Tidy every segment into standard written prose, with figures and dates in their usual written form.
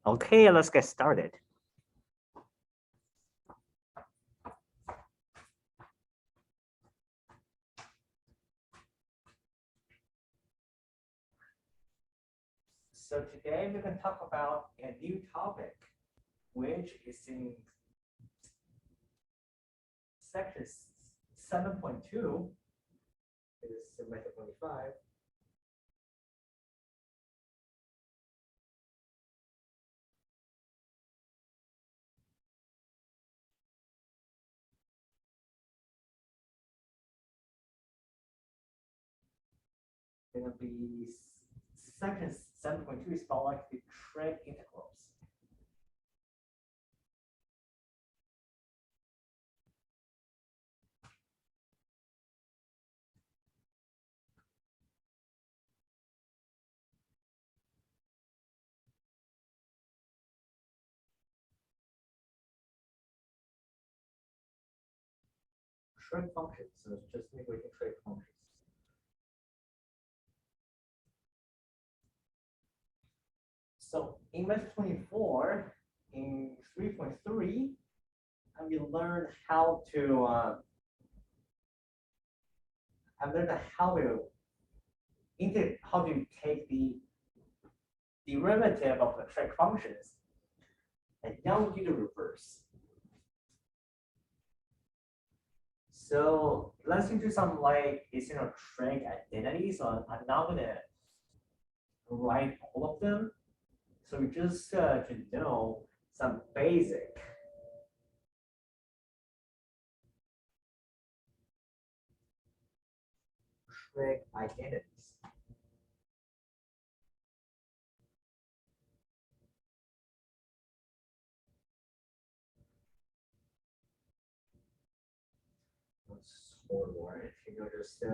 Okay, let's get started. So today we're going to talk about a new topic, which is in section 7.2, is semester 25. Going to be section 7.2 is about like the Trig integrals. Trig functions, so it's just integrating trig functions. So in lesson 24, in 3.3, we learned how to how to take the derivative of the trig functions, and now we do the reverse. So let's do some like trig identities. So I'm not gonna write all of them. So we just to know some basic trig identities. Let's hold more. If you go just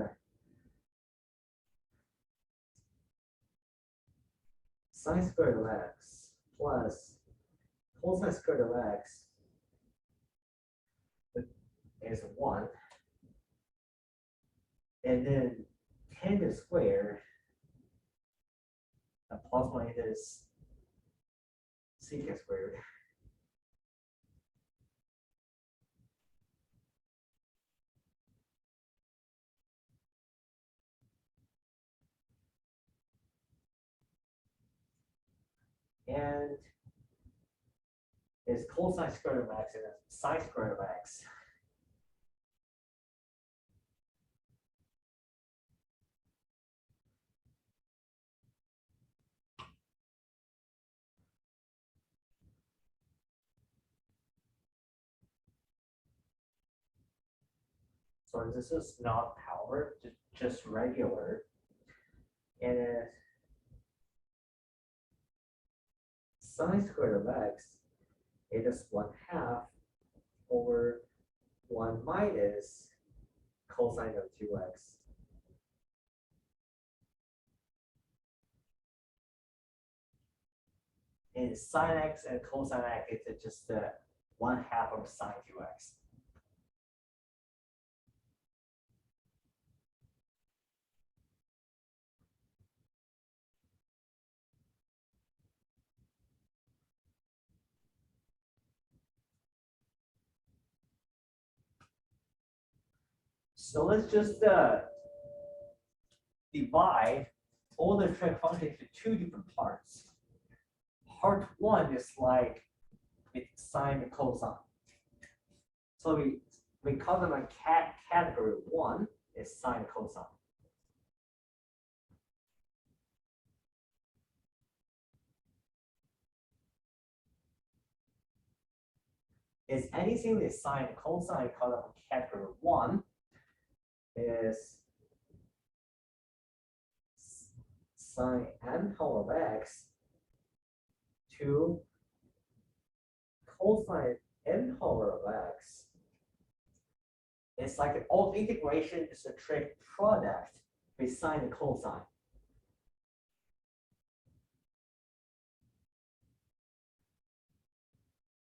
sine squared of x plus cosine squared of x is 1. And then tangent squared plus minus secant squared. And is cosine squared of x and sine squared of x. So this is not power, just regular. And sine squared of x, it is 1/2 over 1 minus cosine of 2x. And sine x and cosine x, it's just 1/2 of sine 2x. So let's just divide all the trig functions into 2 different parts. Part 1 is like it's sine and cosine. So we call them a category 1 is sine and cosine. Is anything that is sine and cosine, call them category 1 is sine n power of x to cosine n power of x. It's like all integration is a trig product with sine and cosine.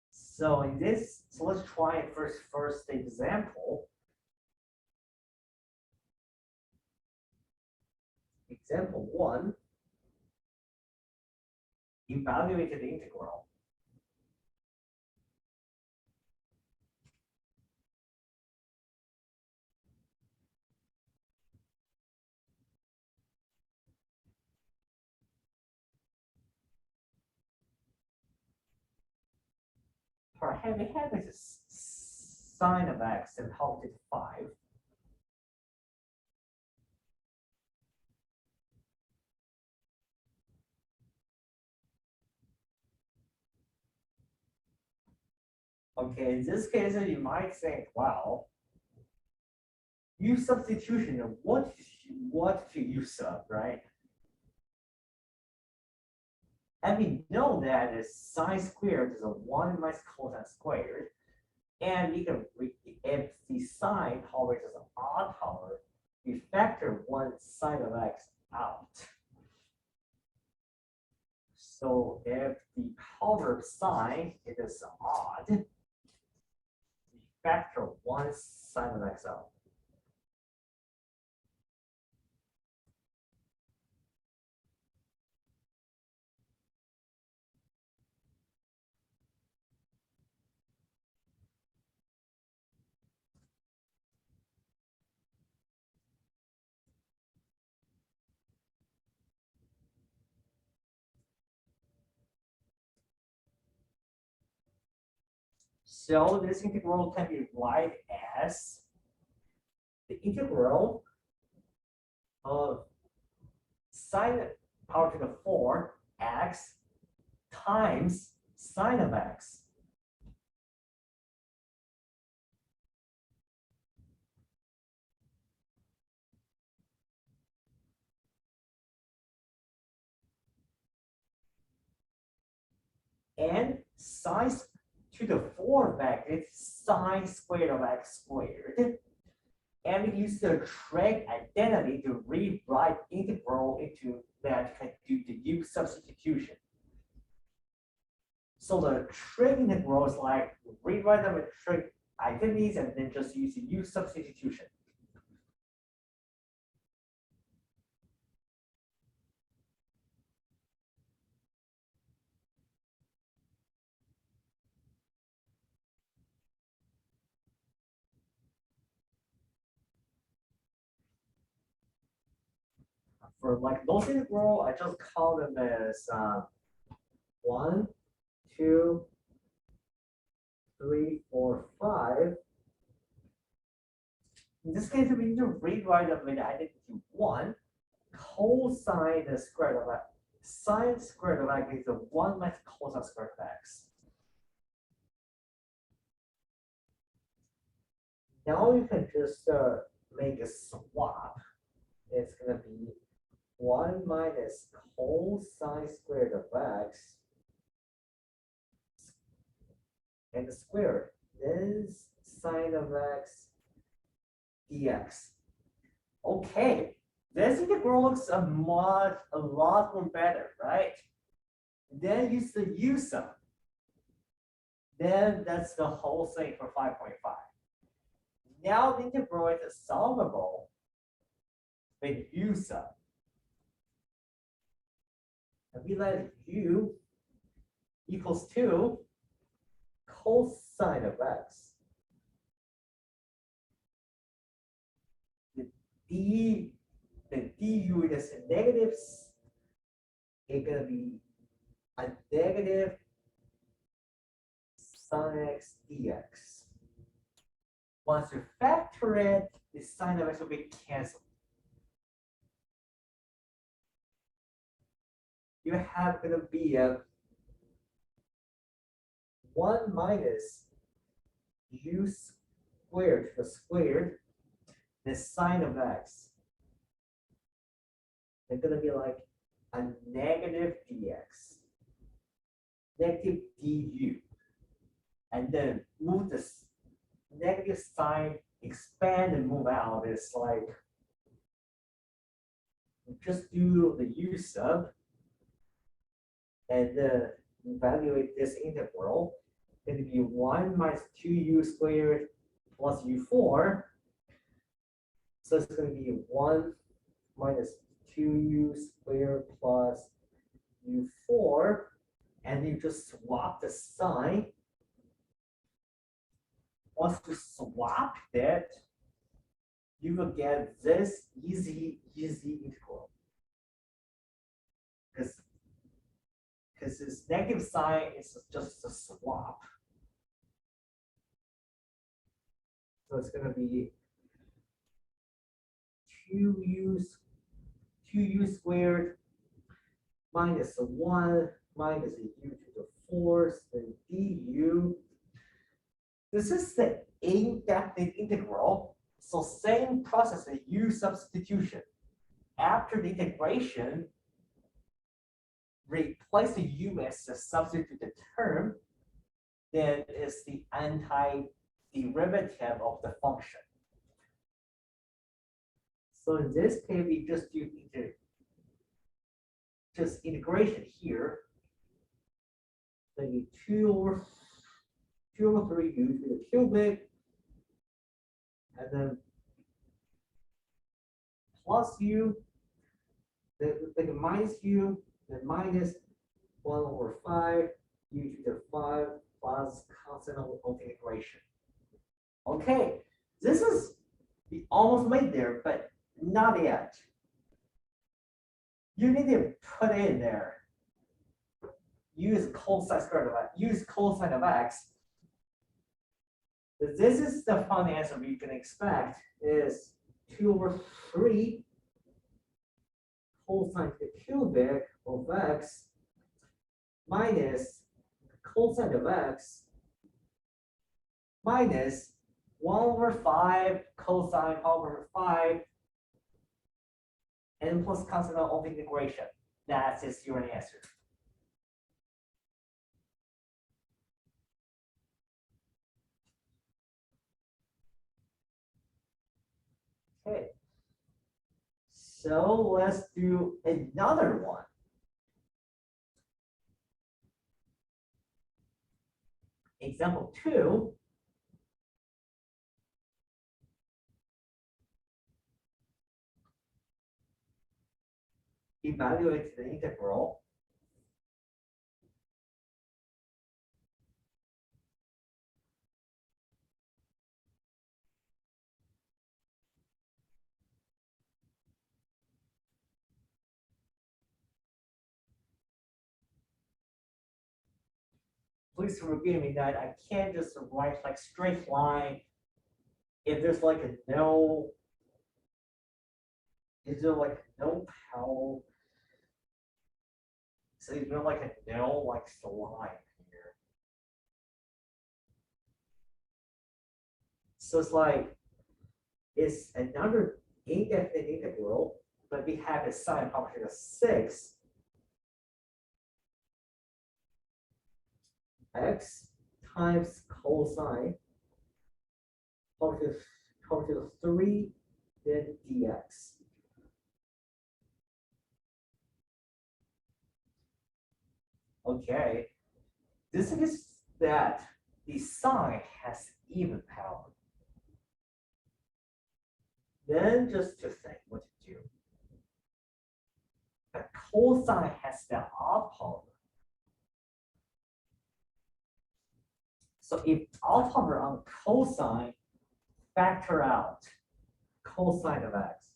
So in this, so let's try it first example. Example 1. evaluate the integral. Perhaps we have this sine of x and how to 5. Okay, in this case, you might think, well, U substitution, what to U sub, right? And we know that is sine squared is a 1 minus cosine squared. And you can, if the sine power is an odd power, we factor one sine of x out. So if the power of sine is odd, we factor one sine of x out. So this integral can be written as the integral of sine power to the 4 x times sine of x. And sine to the 4 back is sine squared of x squared. And we use the Trig identity to rewrite integral into that can do the U substitution. So the Trig integral is like rewrite them with Trig identities and then just use the U substitution. For like those integral, I just call them as 1, 2, 3, 4, 5. In this case, we need to rewrite them with identity 1. Cosine the square of x. Sine squared of x is 1 minus cosine squared of x. Now you can just make a swap. It's going to be 1 minus cosine squared of x and the square then sine of x dx. Okay, this integral looks a lot more better, right? Then use the U sum. Then that's the whole thing for 5.5. Now the integral is solvable with U sum. And we let U equals to cosine of x. The du is negatives. It's gonna be a negative sine x dx. Once you factor it, the sine of x will be canceled. You have gonna be a 1 minus U squared to the squared, the sine of x. It's gonna be like a negative dx, negative du, and then move this negative sign, expand and move out. It's like just do the U sub and evaluate this integral. It'll be 1 minus 2u squared plus u4. So it's going to be 1 minus 2u squared plus u4 and you just swap the sign. Once you swap that, you will get this easy integral. Because this negative sign is just a swap. So it's going to be 2u squared minus 1 minus u to the 4th, then du. This is the indefinite integral. So same process as U substitution. After the integration, replace the U as the substituted term, then it's the antiderivative of the function. So in this case, we just do integration here. Then 2 over 3 u to the cubic, and then plus u, then minus u, then minus 1 over 5 u to the 5 plus constant of integration. Okay, this is, we almost made there, but not yet. You need to put in there. Use cosine squared of x. Use cosine of x. This is the final answer we can expect is 2 over 3 cosine to the cubic of x minus cosine of x minus 1 over 5 cosine over 5 and plus constant of integration. That is your answer. Okay. So let's do another one. Example 2. Evaluate the integral. Please forgive me that I can't just write like straight line. If there's like a no, is there like no power? So is there like a no like line here? So it's like it's another indefinite integral, but we have a sign function of 6 x times cosine function of 3 then dx. Okay, this is that the sine has even power. Then just to think what to do. The cosine has the odd power. So if odd power on cosine, factor out cosine of x.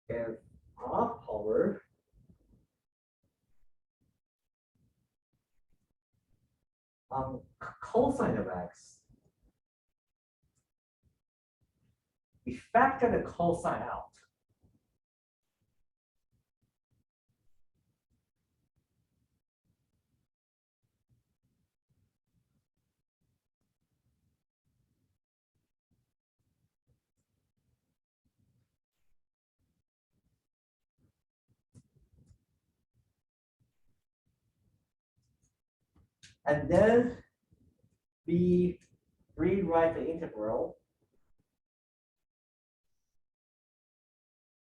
If odd power on cosine of x, we factor the cosine out. And then we rewrite the integral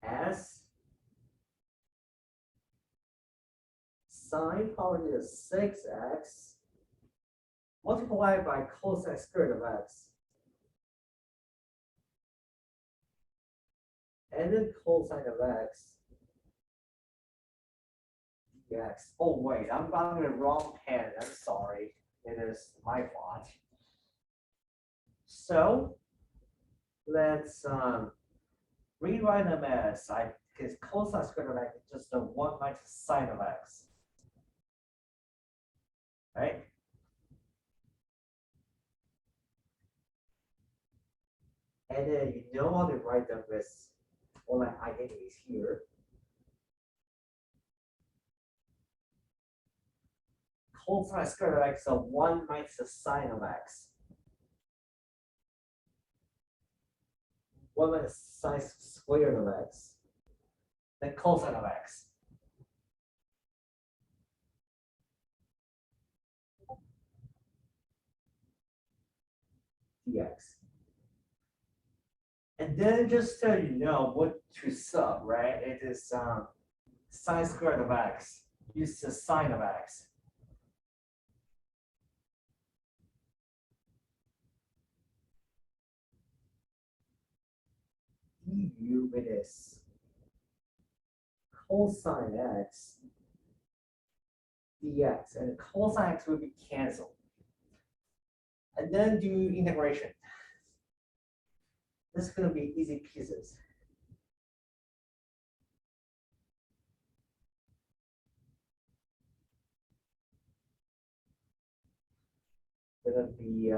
as sine power to the 6x multiplied by cosine squared of x and then cosine of x dx. Oh wait, I'm on the wrong pen. I'm sorry. It is my fault. So let's rewrite them as because cosine squared of x is just the 1 minus sine of x. Right? And then you know how to write them with all my identities here. Cosine squared of x is 1 minus the sine of x. 1 minus sine squared of x. Then cosine of x. Dx. And then just so you know what to sub, right? It is sine squared of x. Use the sine of x. Du it is cosine x dx, and cosine x will be canceled. And then do integration. This is going to be easy pieces. Going to be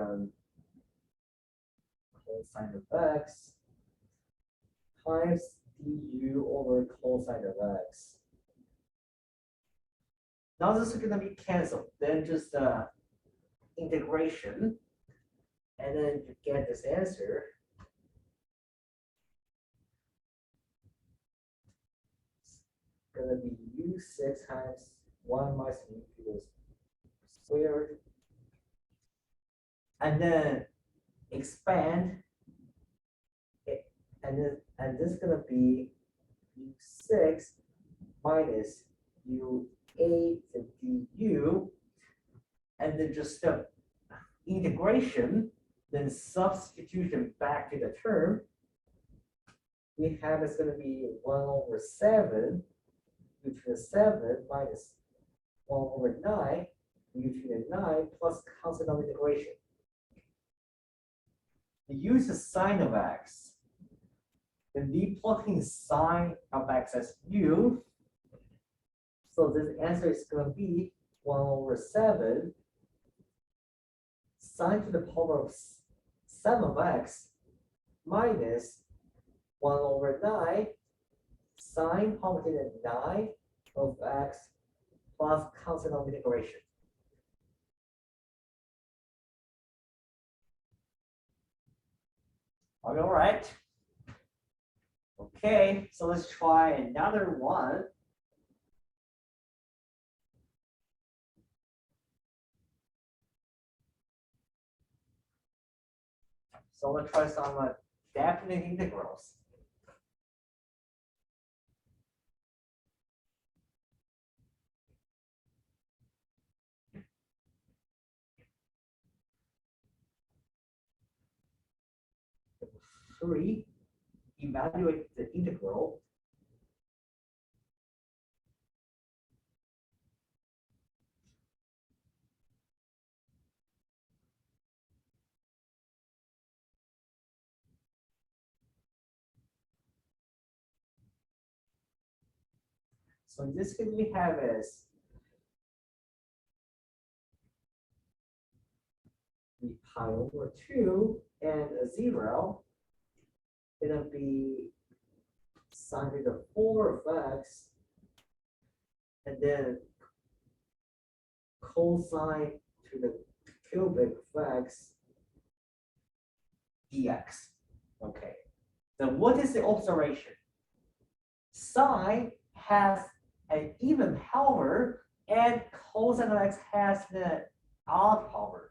cosine of x times du over cosine of x. Now this is going to be canceled. Then just integration, and then you get this answer. It's going to be u6 times 1 minus u squared. And then expand it, and this is going to be u6 minus u8 du, and then just integration, then substitution back to the term. We have it's going to be 1 over 7 u to the 7 minus 1 over 9 u to the 9 plus constant of integration. Use the sine of x. Then be plugging sine of x as u. So this answer is going to be 1 over 7 sine to the power of 7 of x minus 1 over 9 sine power to the 9 of x plus constant of integration. All right. Okay, so let's try another one. So let's try some definite integrals. Three, evaluate the integral. So in this case, we have is the pi over 2 and a 0. It'll be sine to the 4 of x, and then cosine to the cubic of x dx. Okay. Then what is the observation? Sine has an even power, and cosine of x has the odd power.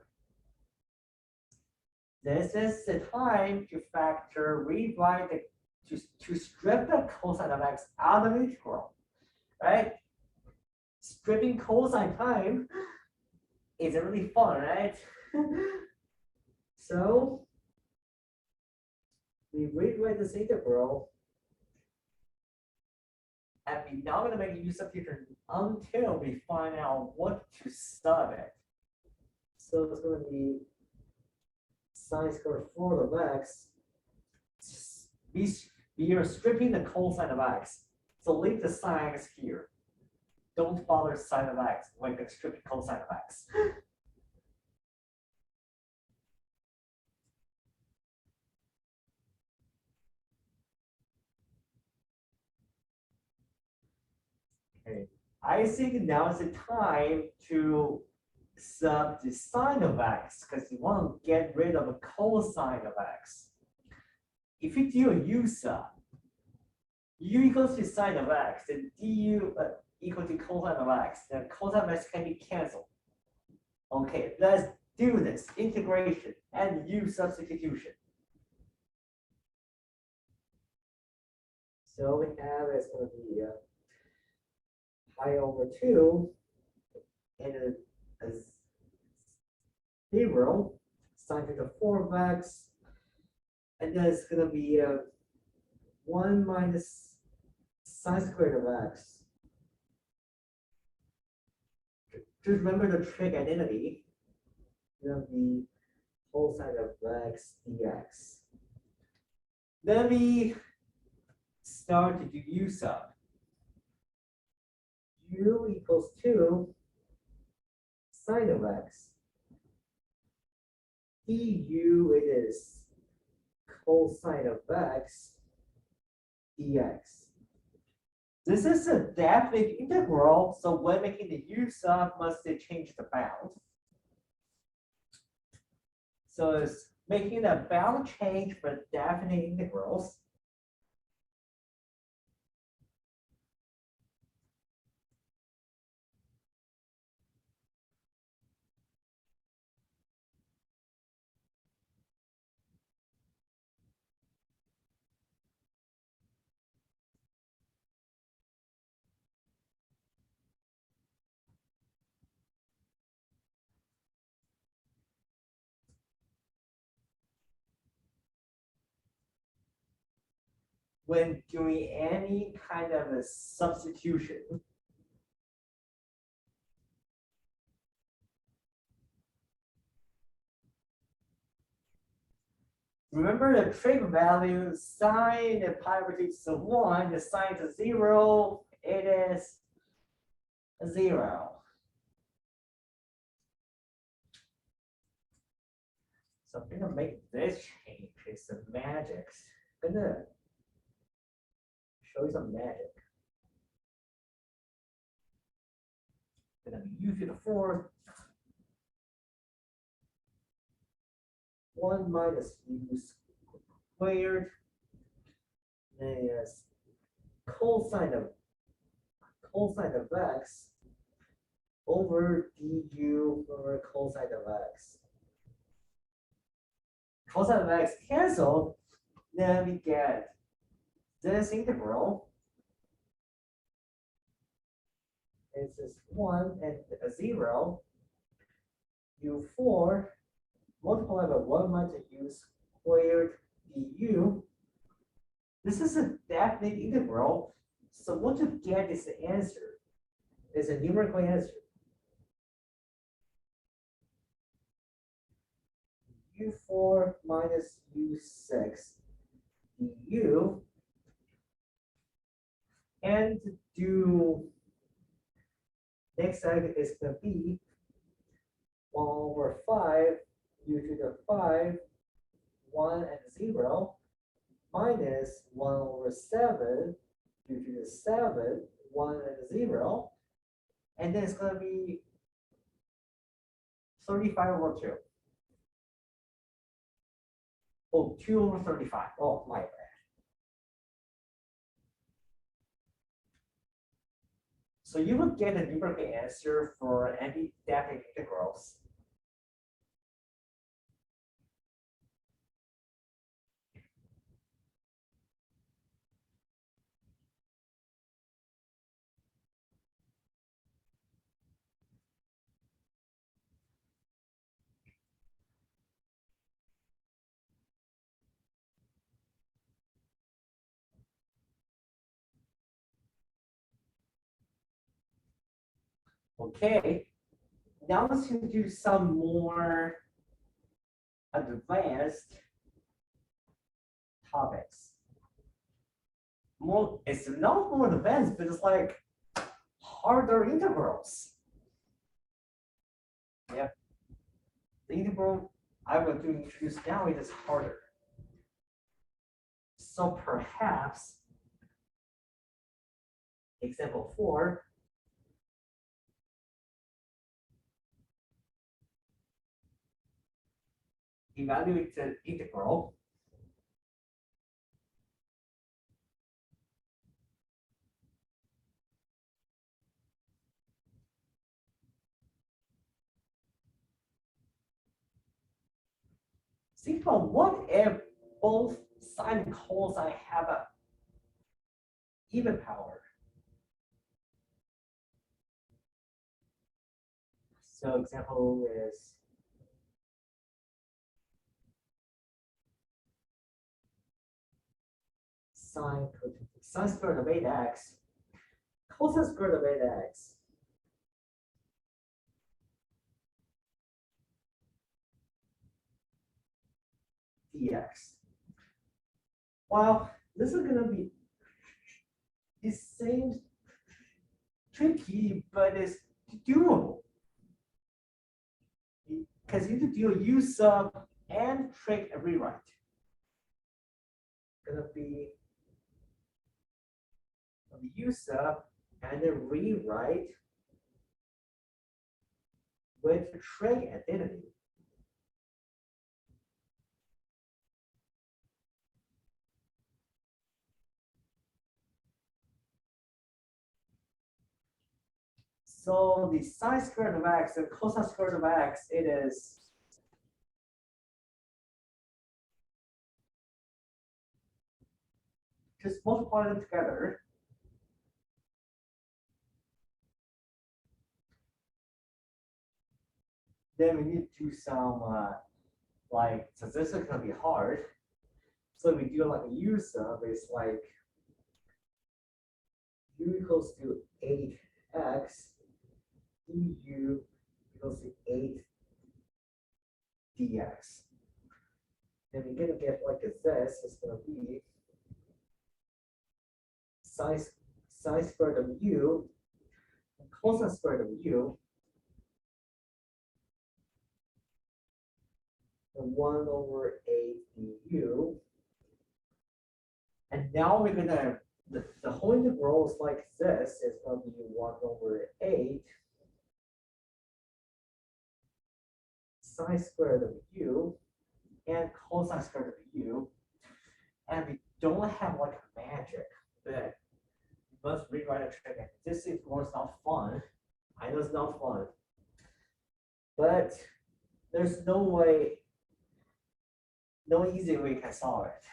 This is the time to factor rewrite to strip the cosine of x out of the integral, right? Stripping cosine time is really fun, right? So we rewrite this integral And we're not going to make a U substitution until we find out what to sub it. So it's going to be sine squared 4 of x. We are stripping the cosine of x. So leave the sine x here. Don't bother sine of x when you strip the cosine of x. Okay. I think now is the time to sub the sine of x because you want to get rid of a cosine of x. If you do a U sub, U equals to sine of x, then du equal to cosine of x, then cosine of x can be canceled. Okay, let's do this integration and U substitution. So we have it's going to be pi over 2 and a 0 sine theta 4 of x, and then it's going to be 1 minus sine squared of x. Just remember the trig identity. It's going to be whole side of x dx. Then we start to do U sub. U equals 2 sine of x. Du it is cosine of x dx. This is a definite integral, so when making the U sub, must change the bound. So it's making a bound change for definite integrals. When doing any kind of a substitution, remember the trig value, sine the pi over 2 to 1, the sine to 0, it is 0. So I'm gonna make this change. It's some magic. I'm gonna show you some magic. Gonna be u to the 4th. 1 minus u squared is cosine of x over du over cosine of x. Cosine of x canceled, then we get this integral. It's just 1 and a 0. u4 multiplied by 1 minus u squared du. This is a definite integral. So what you get is the answer. It's a numerical answer. u4 minus u6 du. And do next side is going to be 1 over 5 u to the 5, 1 and 0, minus 1 over 7 u to the 7, 1 and 0. And then it's going to be 35 over 2. Oh, 2 over 35. Oh, my bad. So you will get a numerical answer for any definite integrals. Okay, now let's do some more advanced topics. It's not more advanced, but it's like harder integrals. Yeah, the integral I will introduce now it is harder. So perhaps example 4. Evaluate the integral think about what if both sine and cosine have a even power. So example is sine squared of 8x, cosine squared of 8x. Dx. Well, this is gonna be, it seems tricky, but it's doable. Because you need to do a U sub and trig and rewrite. Gonna be the U sub and then rewrite with trig identity. So the sine squared of x and cosine squared of x, it is just multiply them together. Then we need to do some so this is gonna be hard. So we do like a U sub, it's like U equals to 8x du equals to 8 dx. And we're gonna get like this, it's gonna be sine squared of u and cosine squared of u and 1 over 8 du. And now we're gonna, the whole integral is like this, it's gonna be 1 over 8 sine squared of u and cosine squared of u. And we don't have like magic, but we must rewrite a trig. This is more not fun. I know it's not fun, but there's no way, no easy way we can solve it.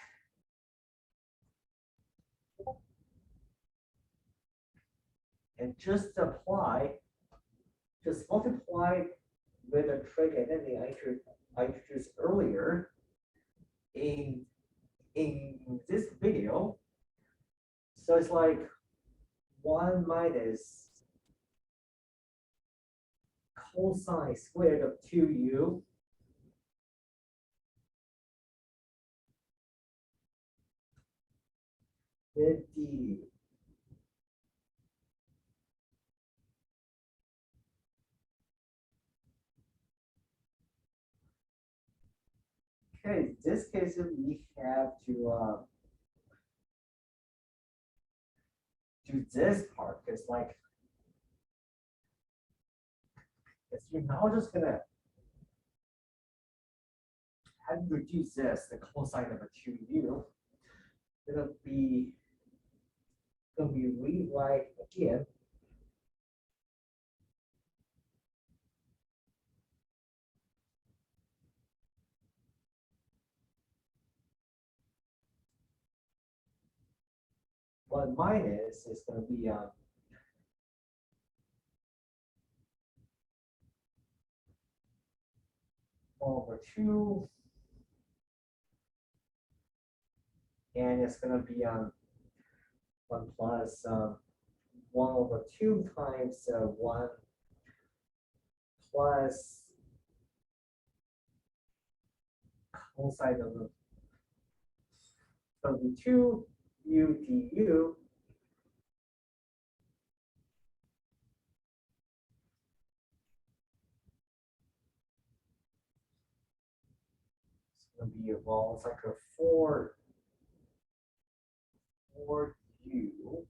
And just apply, just multiply with a trig identity I introduced earlier in this video. So it's like 1 minus cosine squared of 2u with du. Okay, in this case we have to do this part because like you're now just gonna have to reduce this, the cosine of a 2u. It'll be rewrite again. One minus is going to be 1/2, and it's going to be 1 plus 1/2 times 1 plus cosine of 32 u du it's going to be, well, it's like a 4 u.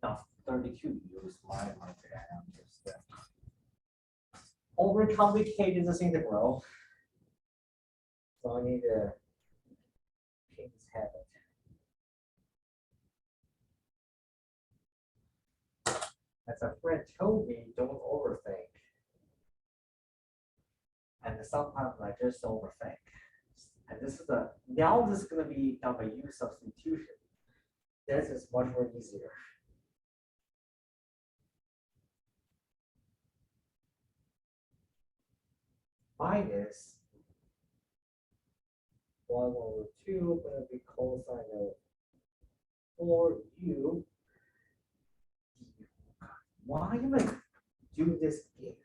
No, 32 u is my marker. I'm just overcomplicated this integral. So I need to change this habit. As a friend told me, don't overthink. And sometimes I just overthink. And this is now this is going to be done by U substitution. This is much more easier. Minus 1/2 going to be cosine of 4u. Why am I do this again?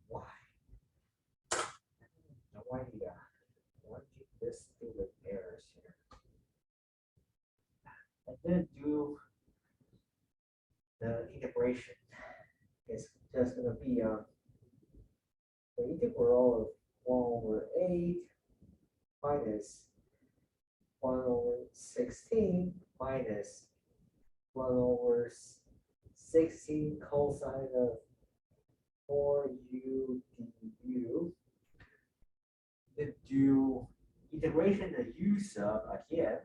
Why? No idea. What did this do with errors here? I didn't do the integration. It's just going to be the integral of 1/8 minus 1/16 minus 1/16 cosine of 4u du. Then do integration of u sub again.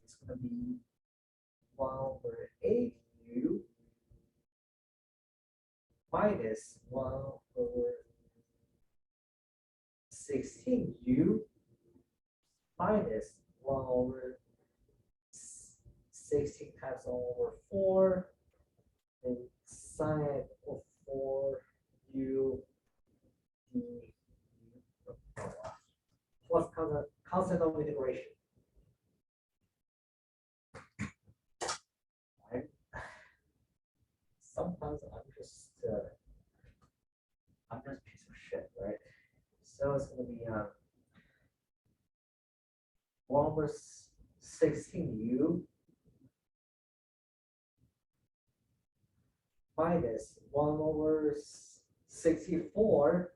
It's going to be 1/8u minus 1/16u minus 1/16 times 1/4 and sine of 4u plus constant of integration. Sometimes I'm just a piece of shit, right? So it's going to be 1/16u minus 1/64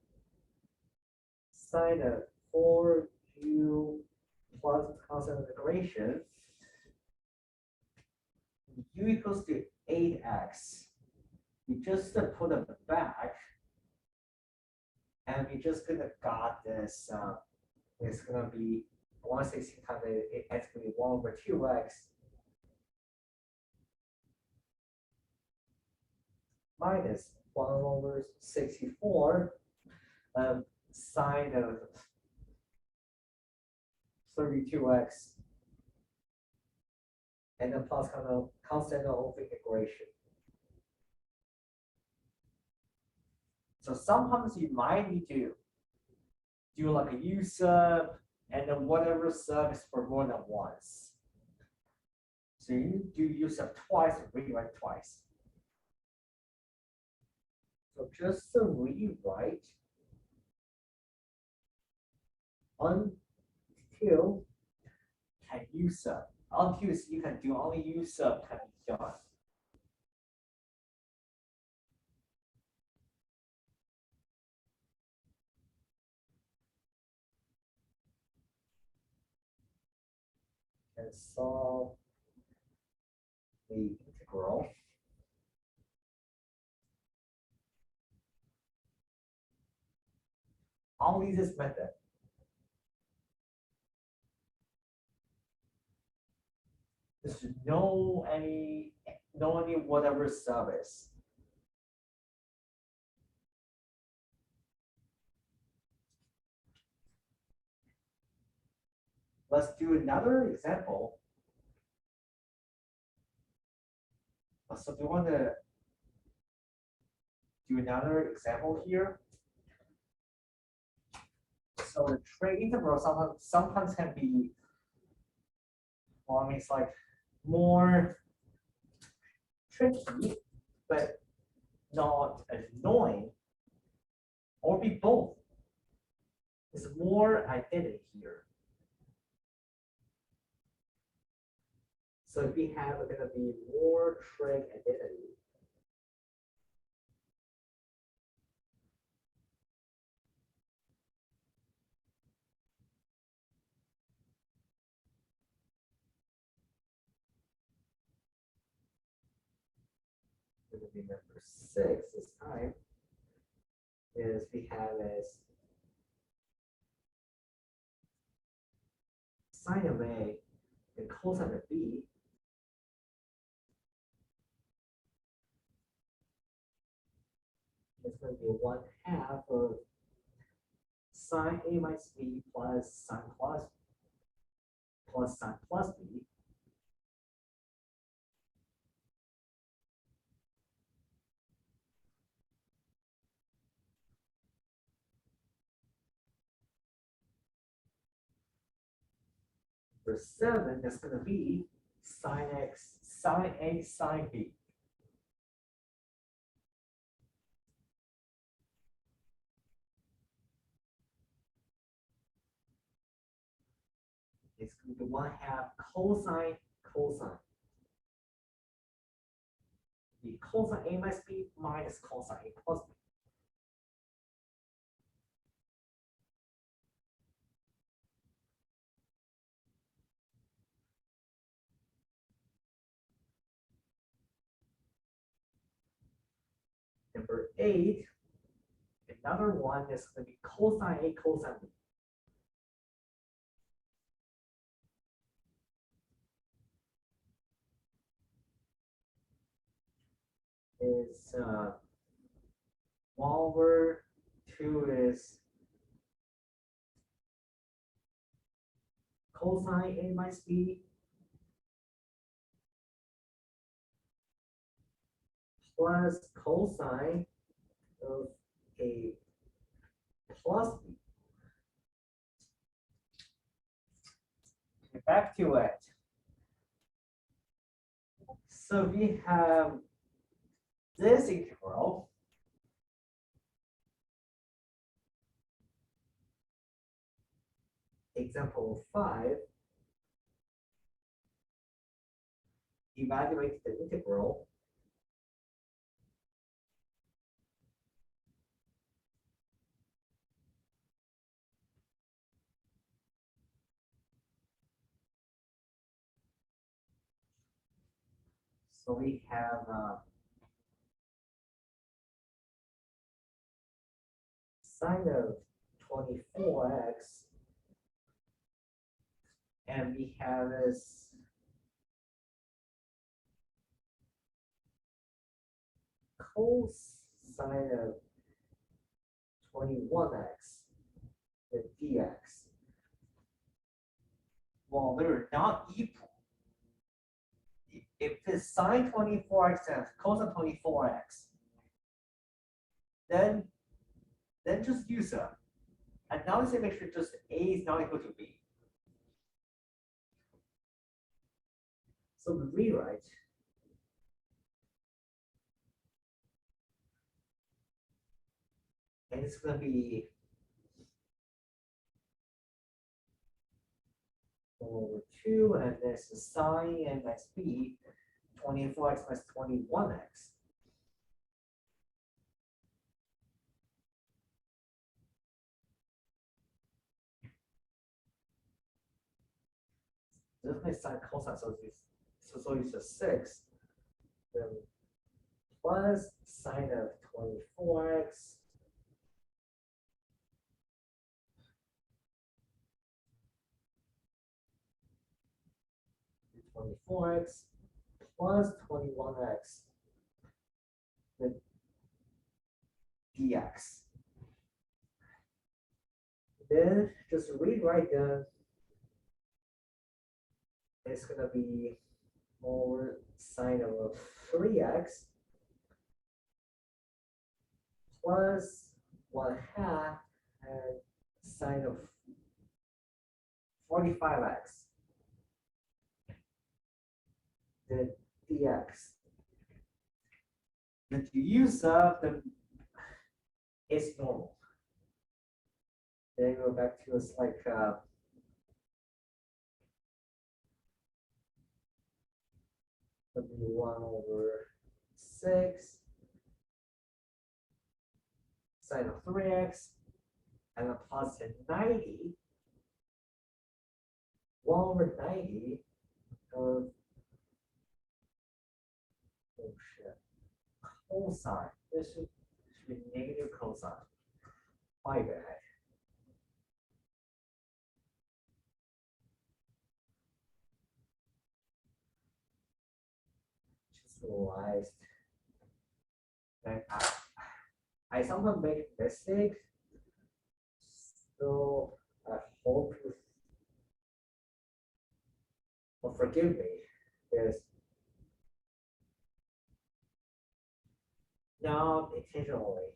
sine of 4u plus constant integration. U equals to 8x. We just put them back, and we just gonna got this. It's gonna be 1/16 times it's gonna be 1/2x minus 1/64 sine of 32x, and then plus constant of integration. So sometimes you might need to do like a U sub and then whatever sub is for more than once. So you do U sub twice and rewrite twice. So just to rewrite until can U sub. Until you can do only U sub can be done. And solve the integral. Only this method. There's no any whatever service. Let's do another example. So do you want to do another example here? So the trig integral sometimes can be, well, I mean, it's like more tricky, but not annoying, or be both. There's more identity here. So if we have going to be more trig identity, going to be number 6 this time, is we have as sine of A and cosine of B is going to be 1/2 of sine A minus B plus sine plus B. For 7, that's going to be sine A sine B. It's going to be 1/2 cosine. The cosine A minus B minus cosine A plus B. Number 8, another one is going to be cosine A cosine B. Is 1/2 is cosine A minus B plus cosine of A plus B. Back to it. So we have this integral. Example 5. Evaluate the integral. So we have sine of 24x, and we have this cosine of 21x with dx. Well, they're not equal. If it's sine 24x and cosine 24x, then just use them. And now let's say make sure just A is not equal to B. So we rewrite. And it's going to be 1/2, and this is sine A minus B, 24x minus 21x. This makes sine cosine, so it's a 6. Then plus sine of 24x plus 21x with dx. Then just rewrite them. It's going to be more sine of 3x plus 1/2 and sine of 45x. the dx. The use of the is normal. Then go back to us like W1/6 sine of 3x and a positive 90, 1/90 of cosine. This should be negative cosine. My bad. Just realized that I sometimes make mistakes. So I hope you will forgive me. Because not intentionally.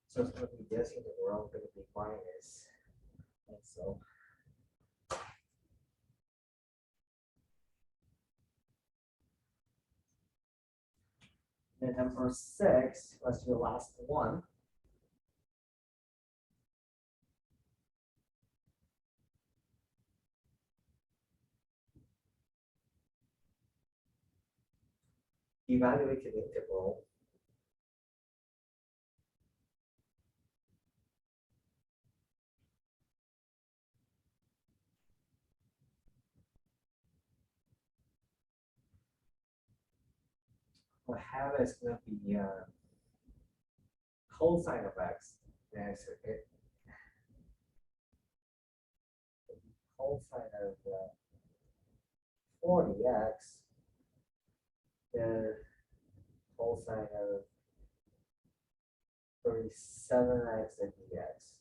So it's going to be this in the world, going to be minus. And so. Then number 6, let's do the last one. Evaluate the integral. What have is going to be cosine of x. Yes, okay. Cosine of 40x. Then cosine of 37x and dx.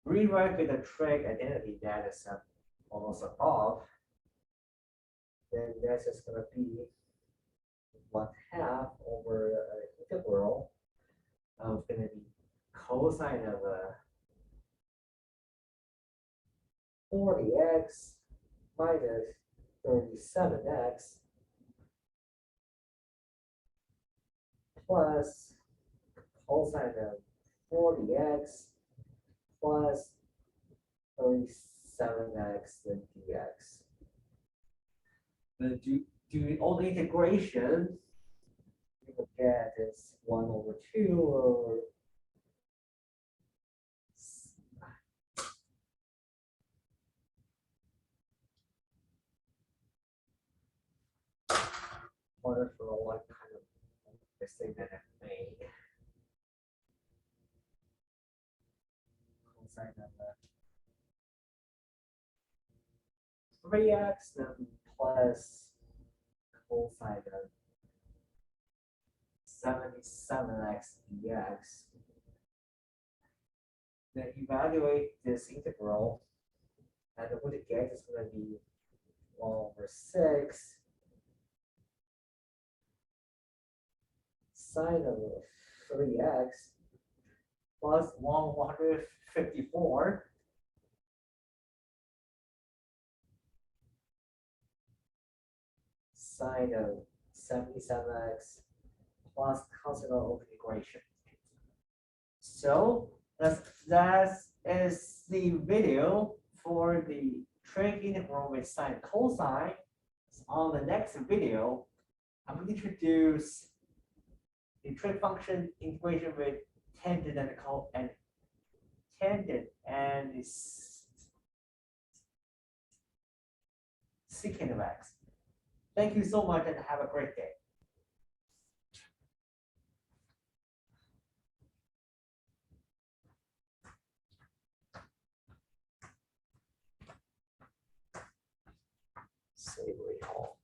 Rewrite with the trig identity that is almost above. Then that's just going to be 1/2 over integral of going to be cosine of 40x minus 37x plus cosine of 40x plus 37x and dx. Then do all the integration, you will get is 1/2 or wonderful what kind of mistake that I made. Cosine of 3x then plus cosine of 77x dx. Then evaluate this integral, and what you get is going to be 1/6 sine of 3x plus 154 sine of 77x plus cosine of integration. So that is the video for the trig integral with sine cosine. On the next video, I'm going to introduce the trig function integration with tangent and secant of x. Thank you so much and have a great day. Savory Hall.